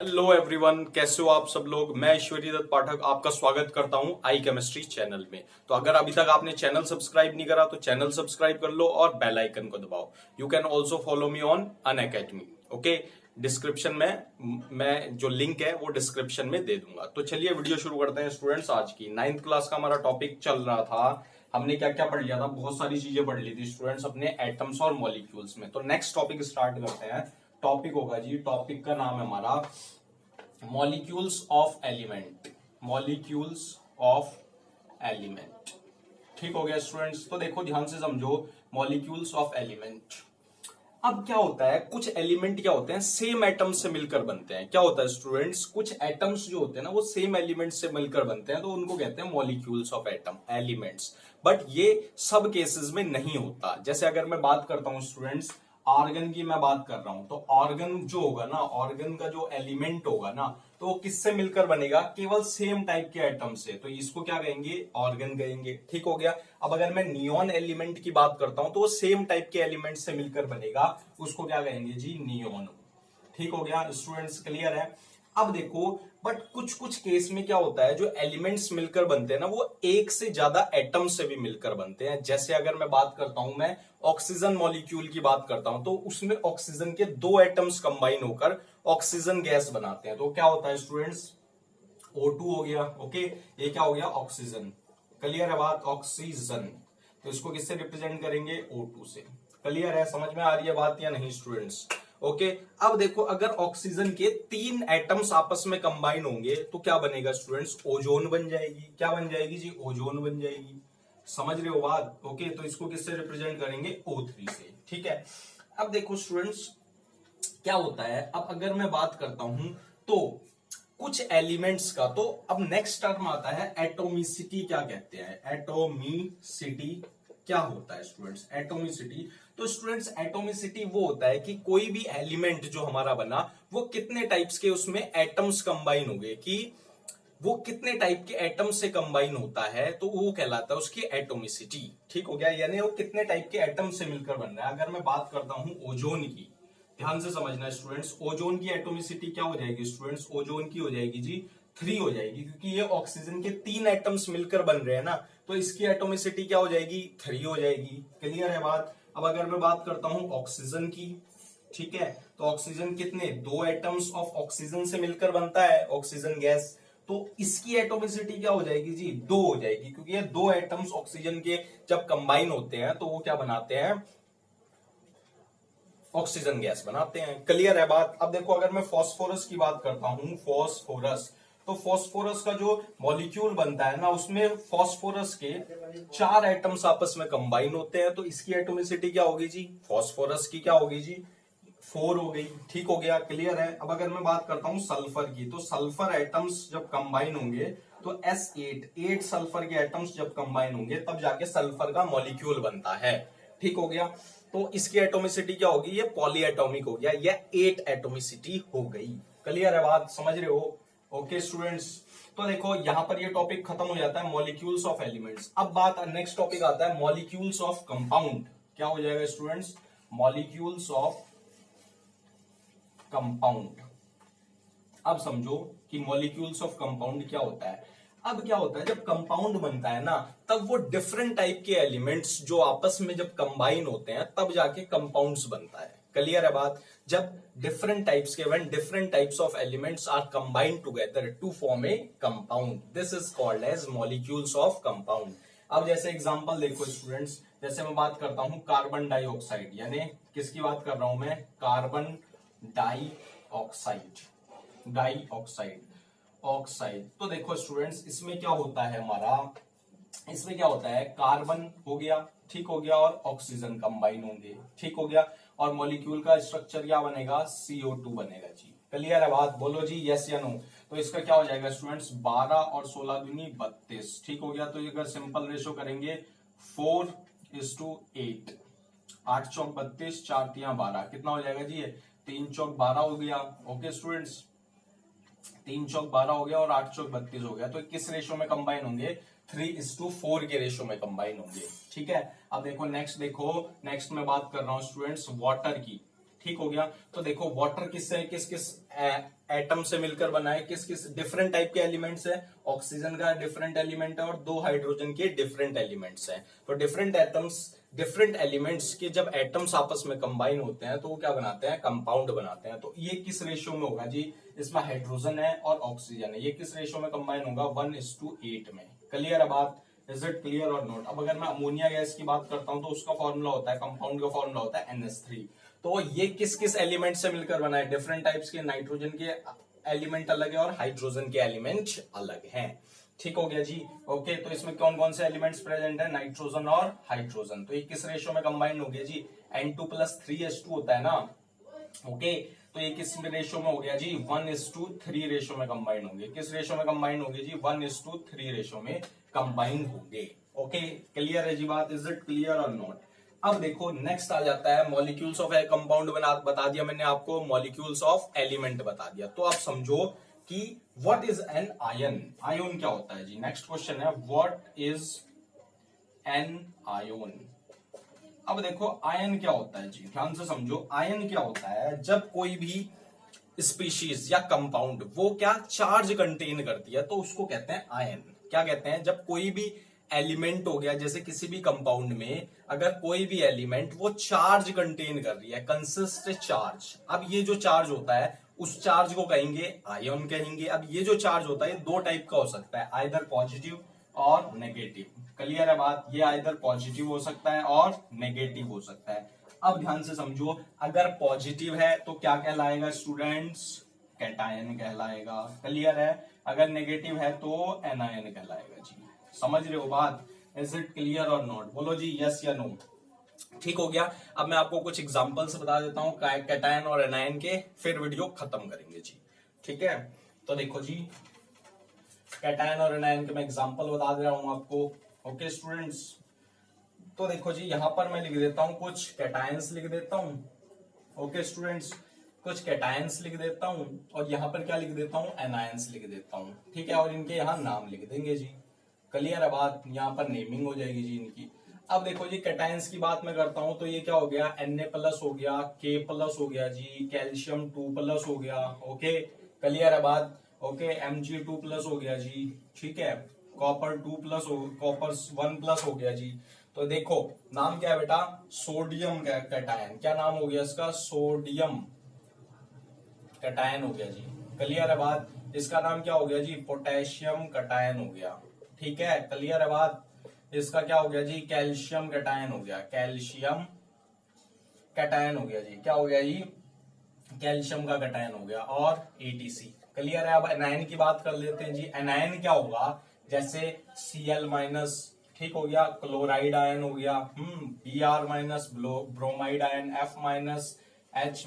Hello everyone, कैसे हो आप सब लोग। मैं ईश्वरी दत्त पाठक आपका स्वागत करता हूं आई केमिस्ट्री चैनल में। तो अगर अभी तक आपने चैनल सब्सक्राइब नहीं करा तो चैनल सब्सक्राइब कर लो और बेल आइकन को दबाओ। You can also follow me on Unacademy. Okay, description में मैं जो लिंक है वो डिस्क्रिप्शन में दे दूंगा। तो चलिए वीडियो शुरू करते हैं स्टूडेंट्स। आज की 9th क्लास का हमारा टॉपिक चल रहा था। हमने क्या क्या पढ़ लिया था, बहुत सारी चीजें पढ़ ली थी स्टूडेंट्स अपने एटम्स और मॉलिक्यूल्स में। तो नेक्स्ट टॉपिक स्टार्ट करते हैं। टॉपिक होगा जी, टॉपिक का नाम है हमारा molecules of element. Molecules of element, ठीक हो गया स्टूडेंट्स। तो देखो ध्यान से समझो, मॉलिक्यूल्स ऑफ एलिमेंट। अब क्या होता है, कुछ एलिमेंट क्या होते हैं, सेम एटम से मिलकर बनते हैं। क्या होता है स्टूडेंट्स, कुछ एटम्स जो होते हैं ना वो सेम एलिमेंट से मिलकर बनते हैं, तो उनको कहते हैं molecules of atom, elements. But ये सब केसेस में नहीं होता। जैसे अगर मैं बात करता हूं स्टूडेंट्स, ऑर्गन की मैं बात कर रहा हूं, तो ऑर्गन जो होगा ना, ऑर्गन का जो एलिमेंट होगा ना, तो वो किससे मिलकर बनेगा, केवल सेम टाइप के एटम से। तो इसको क्या कहेंगे, ऑर्गन कहेंगे। ठीक हो गया। अब अगर मैं नियॉन एलिमेंट की बात करता हूं तो वो सेम टाइप के एलिमेंट से मिलकर बनेगा, उसको क्या कहेंगे जी, नियॉन। ठीक हो गया स्टूडेंट्स, क्लियर है। अब देखो, बट कुछ कुछ केस में क्या होता है, जो एलिमेंट्स मिलकर बनते हैं ना वो एक से ज्यादा एटम से भी मिलकर बनते हैं। जैसे अगर मैं बात करता हूं, मैं ऑक्सीजन मॉलिक्यूल की बात करता हूं, तो उसमें ऑक्सीजन के दो एटम्स कंबाइन होकर ऑक्सीजन गैस बनाते हैं। तो क्या होता है स्टूडेंट्स, O2 हो गया। ओके, ये क्या हो गया, ऑक्सीजन। क्लियर है बात, ऑक्सीजन। तो इसको किससे रिप्रेजेंट करेंगे, O2 से। क्लियर है, समझ में आ रही है बात या नहीं स्टूडेंट्स। ओके, अब देखो, अगर ऑक्सीजन के तीन एटम्स आपस में कंबाइन होंगे तो क्या बनेगा स्टूडेंट्स, ओजोन बन जाएगी। क्या बन जाएगी जी, ओजोन बन जाएगी। समझ रहे हो बात। ओके, तो इसको किससे रिप्रेजेंट करेंगे, O3 से। ठीक है। अब देखो स्टूडेंट्स, क्या होता है, अब अगर मैं बात करता हूं तो कुछ एलिमेंट्स का, तो अब नेक्स्ट टर्म आता है एटोमिसिटी। क्या कहते हैं, एटोमिसिटी क्या होता है स्टूडेंट्स, एटोमिसिटी। तो स्टूडेंट्स, एटोमिसिटी वो होता है कि कोई भी एलिमेंट जो हमारा बना वो कितने टाइप्स के उसमें एटम्स कंबाइन हो गए, कि वो कितने टाइप के एटम से कंबाइन होता है, तो वो कहलाता है उसकी एटोमिसिटी। ठीक हो गया, यानी वो कितने टाइप के एटम से मिलकर बन रहा है। अगर मैं बात करता हूं ओजोन की, ध्यान से समझना स्टूडेंट्स, ओजोन की एटोमिसिटी क्या हो जाएगी स्टूडेंट्स, ओजोन की हो जाएगी जी 3 हो जाएगी, क्योंकि ये ऑक्सीजन के तीन एटम्स मिलकर बन रहे हैं ना, तो इसकी एटोमिसिटी क्या हो जाएगी, 3 हो जाएगी। क्लियर है बात। अब अगर मैं बात करता हूं ऑक्सीजन की, ठीक है, तो ऑक्सीजन कितने, दो एटम्स ऑफ ऑक्सीजन से मिलकर बनता है ऑक्सीजन गैस, तो इसकी एटोमिसिटी क्या हो जाएगी जी, 2 हो जाएगी, क्योंकि ये दो एटम्स ऑक्सीजन के जब कंबाइन होते हैं तो वो क्या बनाते हैं, ऑक्सीजन गैस बनाते हैं। क्लियर है बात। अब देखो, अगर मैं फास्फोरस की बात करता हूं, फास्फोरस, तो फास्फोरस का जो मॉलिक्यूल बनता है ना, उसमें फास्फोरस के 4 एटम्स आपस में कंबाइन होते हैं, तो इसकी एटोमिसिटी क्या होगी जी, फास्फोरस की क्या होगी जी, 4 हो गई। ठीक हो गया, क्लियर है। अब अगर मैं बात करता हूं सल्फर की, तो सल्फर एटम्स जब कंबाइन होंगे तो S8 सल्फर के एटम्स जब कंबाइन होंगे तब जाके सल्फर का मॉलिक्यूल बनता है। ठीक हो गया। तो इसकी एटोमिसिटी क्या होगी, ये पॉली एटॉमिक हो गया, ये 8 एटोमिसिटी हो गई। क्लियर है बात, समझ रहे हो। ओके स्टूडेंट्स, तो देखो यहां पर ये टॉपिक खत्म हो जाता है, मॉलिक्यूल्स ऑफ एलिमेंट्स। अब बात, नेक्स्ट टॉपिक आता है मॉलिक्यूल्स ऑफ कंपाउंड। क्या हो जाएगा स्टूडेंट्स, मॉलिक्यूल्स ऑफ कंपाउंड। अब समझो कि मॉलिक्यूल्स ऑफ कंपाउंड क्या होता है। अब क्या होता है, जब कंपाउंड बनता है ना, तब वो डिफरेंट टाइप के एलिमेंट्स जो आपस में जब कंबाइन होते हैं तब जाके कंपाउंड्स बनता है। क्लियर है बात। जब डिफरेंट टाइप्स के, when different types of elements are combined together to form a compound, this is called as molecules of compound. अब जैसे एग्जांपल देखो स्टूडेंट्स, जैसे मैं बात करता हूं कार्बन डाइऑक्साइड, यानी किसकी बात कर रहा हूं मैं, कार्बन डाइऑक्साइड, डाइऑक्साइड, ऑक्साइड। तो देखो स्टूडेंट्स, इसमें क्या होता है हमारा, इसमें क्या होता है, कार्बन हो गया, ठीक हो गया, और ऑक्सीजन कंबाइन होंगे, ठीक हो गया, और मॉलिक्यूल का स्ट्रक्चर क्या बनेगा, CO2 बनेगा जी। क्लियर है बात, बोलो जी यस या नो। तो इसका क्या हो जाएगा स्टूडेंट्स, 12 और 16 दूनी 32। ठीक हो गया। तो अगर सिंपल रेशो करेंगे 4:8, 8 चौक 32, 4 तिया 12, कितना हो जाएगा जी, 3 चौक 12 हो गया। ओके स्टूडेंट्स, 3 चौक 12 हो गया और 8 चौक 32 हो गया। तो किस रेशो में कंबाइन होंगे, 3:4 के रेशो में कंबाइन होंगे। ठीक है। अब देखो नेक्स्ट, देखो नेक्स्ट में बात कर रहा हूं स्टूडेंट्स वाटर की। ठीक हो गया। तो देखो वाटर किससे किस किस एटम से मिलकर बना है, किस किस डिफरेंट टाइप के एलिमेंट्स है, ऑक्सीजन का डिफरेंट एलिमेंट है और 2 हाइड्रोजन के डिफरेंट एलिमेंट्स हैं। तो डिफरेंट एटम्स डिफरेंट एलिमेंट्स के जब एटम्स आपस में कंबाइन होते हैं तो वो क्या बनाते हैं, कंपाउंड बनाते हैं। तो ये किस रेशियो में होगा जी, इसमें हाइड्रोजन है और ऑक्सीजन है, ये किस रेशियो में कंबाइन होगा, 1:8 में। क्लियर है बात, इज इट क्लियर और नॉट। अब अगर मैं अमोनिया गैस की बात करता हूं तो उसका फॉर्मूला होता है, कंपाउंड का फॉर्मूला होता है NH3। तो ये किस किस एलिमेंट से मिलकर बना है, डिफरेंट टाइप्स के, नाइट्रोजन के एलिमेंट अलग है और हाइड्रोजन के एलिमेंट अलग हैं। ठीक हो गया जी, ओके। तो इसमें कौन कौन से एलिमेंट्स प्रेजेंट है, नाइट्रोजन और हाइड्रोजन। तो ये किस रेशियो में कंबाइंड हो गया जी, N2+3H2 होता है ना, ओके। तो ये किस रेशियो में हो गया जी, 1:3 रेशियो में कंबाइंड होंगे। किस रेशियो में कंबाइंड होंगे जी, 1:3 रेशियो में कंबाइंड होंगे। ओके, क्लियर है जी बात, इज इट क्लियर और नॉट। अब देखो नेक्स्ट आ जाता है मॉलिक्यूल्स ऑफ ए कंपाउंड, बता दिया मैंने आपको, मॉलिक्यूल्स ऑफ एलिमेंट बता दिया। तो आप समझो कि what is an ion, ion क्या होता है जी। नेक्स्ट क्वेश्चन है व्हाट इज एन आयन। अब देखो आयन क्या होता है जी, ध्यान से समझो। आयन क्या होता है, जब कोई भी स्पीशीज या कंपाउंड वो क्या चार्ज कंटेन करती है तो उसको कहते हैं आयन। क्या कहते हैं, जब कोई भी एलिमेंट हो गया, जैसे किसी भी कंपाउंड में अगर कोई भी एलिमेंट वो चार्ज कंटेन कर रही है, कंसिस्ट चार्ज। अब ये जो चार्ज होता है उस चार्ज को कहेंगे आयन कहेंगे। अब ये जो चार्ज होता है दो टाइप का हो सकता है, आइदर पॉजिटिव और नेगेटिव। क्लियर है बात, ये आइदर पॉजिटिव हो सकता है और नेगेटिव हो सकता है। अब ध्यान से समझो, अगर पॉजिटिव है तो क्या कहलाएगा स्टूडेंट्स, कैटायन कहलाएगा। क्लियर है, अगर नेगेटिव है तो एनायन कहलाएगा जी। समझ रहे हो बात, इज इट क्लियर और नॉट, बोलो जी यस या नो। ठीक हो गया। अब मैं आपको कुछ एग्जांपल्स बता देता हूं कैटायन और एनायन के, फिर वीडियो खत्म करेंगे जी। ठीक है, तो देखो जी कैटायन और एनायन के मैं एग्जांपल बता दे रहा हूं आपको। ओके स्टूडेंट्स, तो देखो जी यहां पर मैं लिख देता हूं कुछ कैटायंस लिख देता हूं। ओके स्टूडेंट्स, कुछ कैटायंस लिख देता हूं और यहां पर क्या लिख देता हूं, एनायंस लिख देता हूं। ठीक है, और इनके यहां नाम लिख देंगे जी। क्लियर है बात, यहां पर नेमिंग हो जाएगी जी इनकी। अब देखो जी कैटायंस की बात मैं करता हूं तो ये क्या हो गया, Na+ हो गया, K+ हो गया जी, कैल्शियम 2+ हो गया। ओके, क्लियर है बात, ओके, Mg2+ हो गया जी। ठीक है, कॉपर 2+ हो, कॉपर 1+ हो गया जी। तो देखो नाम क्या है बेटा, सोडियम कैटायन। क्या नाम हो गया इसका, सोडियम कैटायन हो गया जी। क्लियर है बात, इसका नाम क्या हो गया जी, पोटेशियम कैटायन हो गया। ठीक है, क्लियर है बात, इसका क्या हो गया जी, कैल्शियम कैटायन हो गया, कैल्शियम कैटायन हो गया जी। क्या हो गया जी, कैल्शियम का कैटायन हो गया और ATC। क्लियर है। अब एनायन की बात कर लेते हैं जी। एनायन क्या होगा, जैसे Cl-, ठीक हो गया, क्लोराइड आयन हो गया, Br-, bromide ion, F-, H-,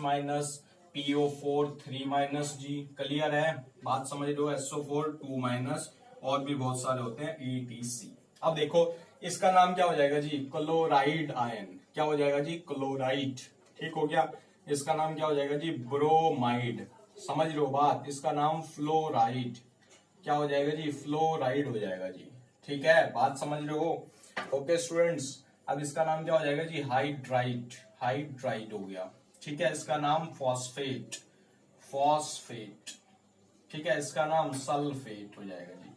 PO4 3- जी। क्लियर है, बात समझ लो, SO4 2- और भी बहुत सारे होते हैं ATC। अब देखो इसका नाम क्या हो जाएगा जी, क्लोराइड आयन। क्या हो जाएगा जी, क्लोराइड। ठीक हो गया, इसका नाम क्या हो जाएगा जी, ब्रोमाइड। समझ लो बात, इसका नाम फ्लोराइड। क्या हो जाएगा जी, फ्लोराइड हो जाएगा जी। ठीक है, बात समझ रहे हो। ओके स्टूडेंट्स, अब इसका नाम क्या हो जाएगा जी, हाइड्राइड। हाइड्राइड हो गया। ठीक है, इसका नाम फॉस्फेट। फॉस्फेट। ठीक है, इसका नाम सल्फेट हो जाएगा जी।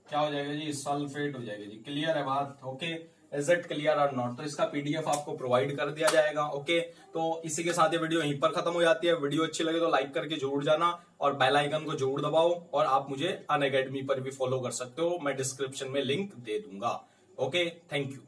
क्या हो जाएगा जी, सल्फेट हो जाएगा जी। क्लियर है बात, ओके, इज इट क्लियर और नॉट। तो इसका PDF आपको प्रोवाइड कर दिया जाएगा। ओके, तो इसी के साथ ये वीडियो यहीं पर खत्म हो जाती है। वीडियो अच्छी लगे तो लाइक करके जरूर जाना और बेल आइकन को जरूर दबाओ। और आप मुझे अनअकैडमी पर भी फॉलो कर सकते हो, मैं डिस्क्रिप्शन में लिंक दे दूंगा। Okay, thank you.